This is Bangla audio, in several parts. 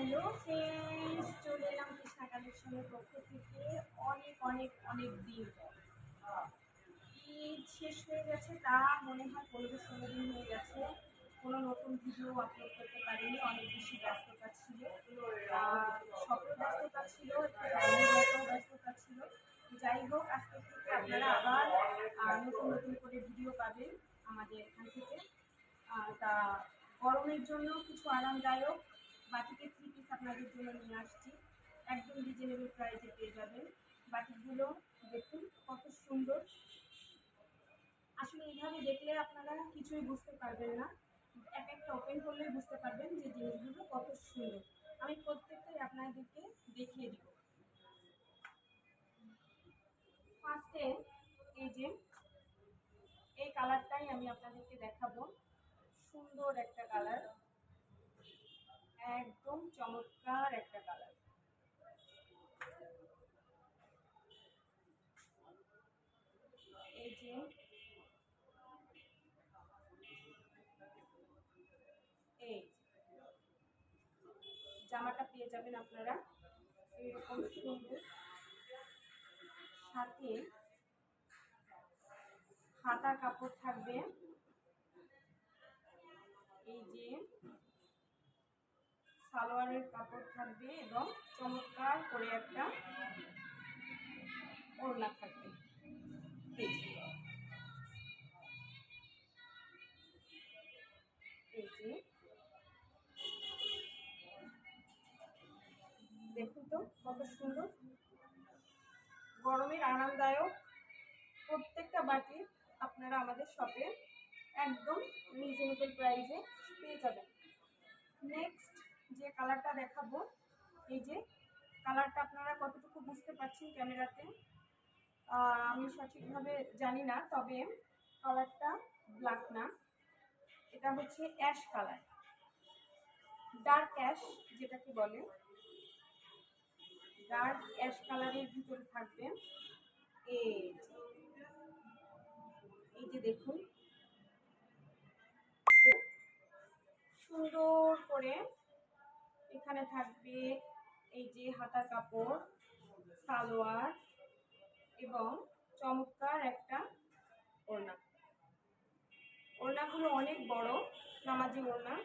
হ্যালো ফ্রেন্ডস, চলে এলাম কৃষ্ণা কালেকশনের পক্ষ থেকে অনেক অনেক অনেক দিন পর। ঈদ শেষ হয়ে গেছে, তা মনে হয় 15-16 দিন হয়ে গেছে। কোনো নতুন ভিডিও আপলোড করতে পারিনি, অনেক বেশি ব্যস্ততা ছিল। সকল ব্যস্ততা ছিল, একটু ফ্যামিলিগত ব্যস্ততা ছিল। যাই হোক, আজকে থেকে আপনারা আবার নতুন নতুন করে ভিডিও পাবেন আমাদের এখান থেকে। তা গরমের জন্য কিছু আরামদায়ক বাটিকের 3 পিস আপনাদের জন্য নিয়ে আসছি। একদম রিজনেবল প্রাইসে পেয়ে যাবেন। বাটিকগুলো দেখুন কত সুন্দর। আসলে এইভাবে দেখলে আপনারা কিছুই বুঝতে পারবেন না, এক একটা ওপেন করলে বুঝতে পারবেন যে জিনিসগুলো কত সুন্দর। আমি প্রত্যেকটাই আপনাদেরকে দেখিয়ে দিব। ফার্স্টে এই যে এই কালারটাই আমি আপনাদেরকে দেখাবো। সুন্দর একটা কালার, একদম চমৎকার একটা কালার। এই যে এই জামাটা পেয়ে যাবেন আপনারা এরকম সুন্দর, সাথে হাতার কাপড় থাকবে। এই যে সালোয়ারের কাপড় থাকবে এবং চমৎকার করে একটা ওড়না থাকবে। এই যে দেখুন তো কত সুন্দর, গরমের আরামদায়ক প্রত্যেকটা বাটি আপনারা আমাদের শপে একদম রিজনেবল প্রাইসে পেয়ে যাবেন। নেক্সট যে কালারটা দেখাবো, এই যে কালারটা আপনারা কতটুকু বুঝতে পারছেন ক্যামেরাতে আমি সঠিকভাবে জানি না, তবে কালারটা ব্ল্যাক না, এটা হচ্ছে অ্যাশ কালার, ডার্ক অ্যাশ যেটাকে বলে। ডার্ক অ্যাশ কালারের ভিতরে থাকবে এই যে দেখুন সুন্দর করে এখানে থাকবে এই যে হাতার কাপড়, সালোয়ার এবং চমৎকার একটা ওড়না। ওড়নাগুলো অনেক বড় নামাজি ওড়না।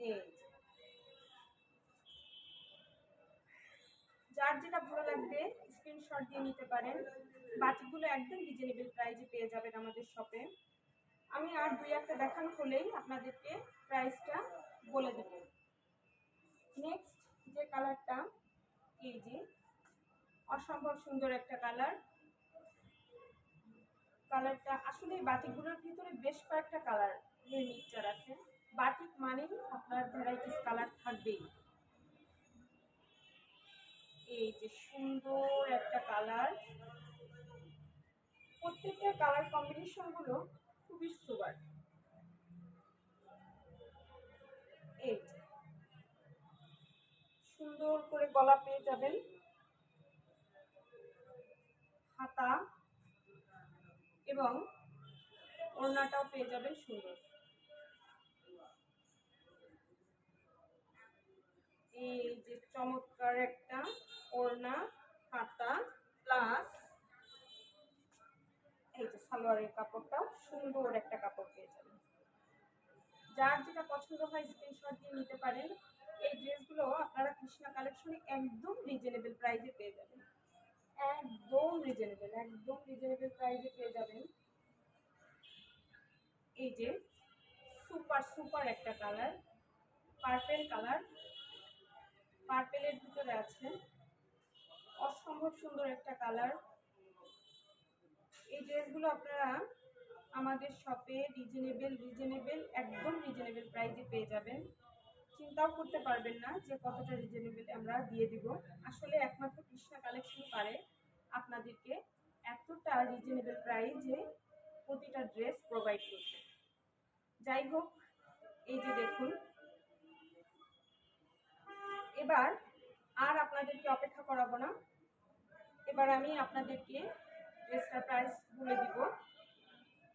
এই যার যেটা ভালো লাগবে স্ক্রিনশট দিয়ে নিতে পারেন। বাটিগুলো একদম রিজনেবল প্রাইসে পেয়ে যাবেন আমাদের শপে। আমি আর 2-1টা দেখানো হলেই আপনাদেরকে প্রাইসটা বলে দেব। নেক্সট যে কালারটা, এই যে অসম্ভব সুন্দর একটা কালার। কালারটা আসলে বাটিকগুলোর ভিতরে বেশ কয়েকটা কালার মিক্সচার আছে। বাটিক মানেই আপনার ভ্যারাইটিস কালার থাকবেই। এই যে সুন্দর একটা কালার, প্রত্যেকটা কালার কম্বিনেশন গুলো খুবই সুপার। এই সুন্দর করে গলা পেয়ে যাবেন, হাতা এবং ওড়নাটাও পেয়ে যাবেন সুন্দর। এই যে চমৎকার একটা ওড়না, হাতা প্লাস এই যে সালোয়ারের কাপড়টাও সুন্দর একটা কাপড় পেয়ে যাবেন। যার যেটা পছন্দ হয় স্ক্রিনশট দিয়ে নিতে পারেন। এই ড্রেসগুলো আপনারা কৃষ্ণা কালেকশনে একদম রিজনেবল প্রাইসে পেয়ে যাবেন, একদম রিজনেবল প্রাইসে পেয়ে যাবেন। এই যে সুপার সুপার একটা কালার, পার্পেল কালার, পার্পেলের ভিতরে আছে অসম্ভব সুন্দর একটা কালার। এই ড্রেসগুলো আপনারা আমাদের শপে একদম রিজনেবল প্রাইসে পেয়ে যাবেন। চিন্তাও করতে পারবেন না যে কতটা রিজনেবল আমরা দিয়ে দিব। আসলে একমাত্র কৃষ্ণা কালেকশন পারে আপনাদেরকে এতটা রিজনেবল প্রাইসে প্রতিটা ড্রেস প্রোভাইড করতে। যাই হোক, এই যে দেখুন, এবার আর আপনাদেরকে অপেক্ষা করাবো না, এবার আমি আপনাদেরকে ড্রেসটার প্রাইস বলে দিব।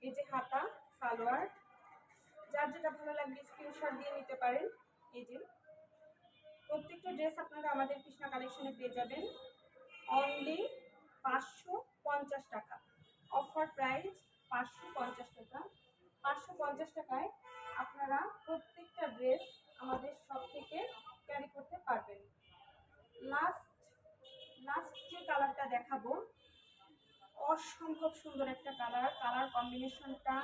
এই যে হাতা, সালোয়ার, যার যেটা ভালো লাগবে স্ক্রিনশট দিয়ে নিতে পারেন। এই যে প্রত্যেকটা ড্রেস আপনারা আমাদের কৃষ্ণা কালেকশনে পেয়ে যাবেন অনলি 550 টাকা। অফার প্রাইস 550 টাকা। 550 টাকায় আপনারা প্রত্যেকটা ড্রেস আমাদের সব থেকে ক্যারি করতে পারবেন। লাস্ট লাস্ট যে কালারটা দেখাবো, অসম্ভব সুন্দর একটা কালার কম্বিনেশনটা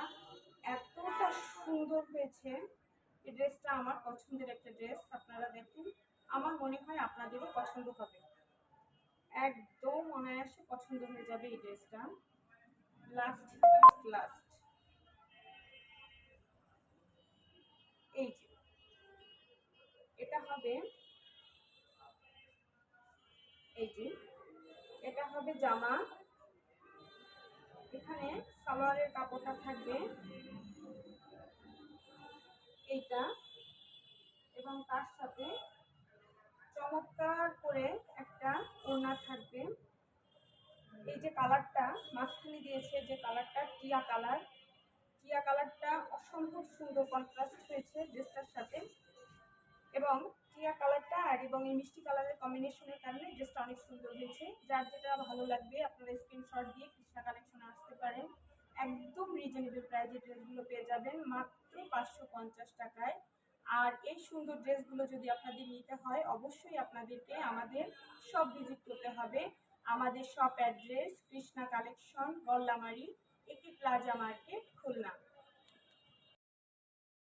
এতটা সুন্দর হয়েছে। এই ড্রেসটা আমার পছন্দের একটা ড্রেস, আপনারা দেখুন, আমার মনে হয় আপনাদেরও পছন্দ হবে, একদম অনায়াসে পছন্দ হয়ে যাবে এই ড্রেসটা। লাস্ট লাস্ট এই যে এটা হবে, এই যে এটা হবে জামা, এখানে সালোয়ারের কাপড়টা থাকবে এইটা, এবং তার সাথে চমৎকার করে একটা ওড়না থাকবে। এই যে কালারটা মাঝখানে দিয়েছে, যে কালারটা টিয়া কালার, টিয়া কালারটা অসম্ভব সুন্দর কন্ট্রাস্ট হয়েছে ড্রেসটার সাথে, এবং টিয়া কালারটা আর এবং এই মিষ্টি কালারের কম্বিনেশনের কারণে ড্রেসটা অনেক সুন্দর হয়েছে। যার যেটা ভালো লাগবে আপনারা স্ক্রিনশট দিয়ে কৃষ্ণা কালেকশনে আসতে পারেন। একদম রিজনেবল প্রাইসে ড্রেসগুলো পেয়ে যাবেন মাত্র 550 টাকায়। আর এই সুন্দর ড্রেসগুলো যদি আপনাদের নিতে হয় অবশ্যই আপনাদেরকে আমাদের শপ ভিজিট করতে হবে। আমাদের shop address Krishna collection, Gollamari, একে প্লাজা মার্কেট, খুলনা।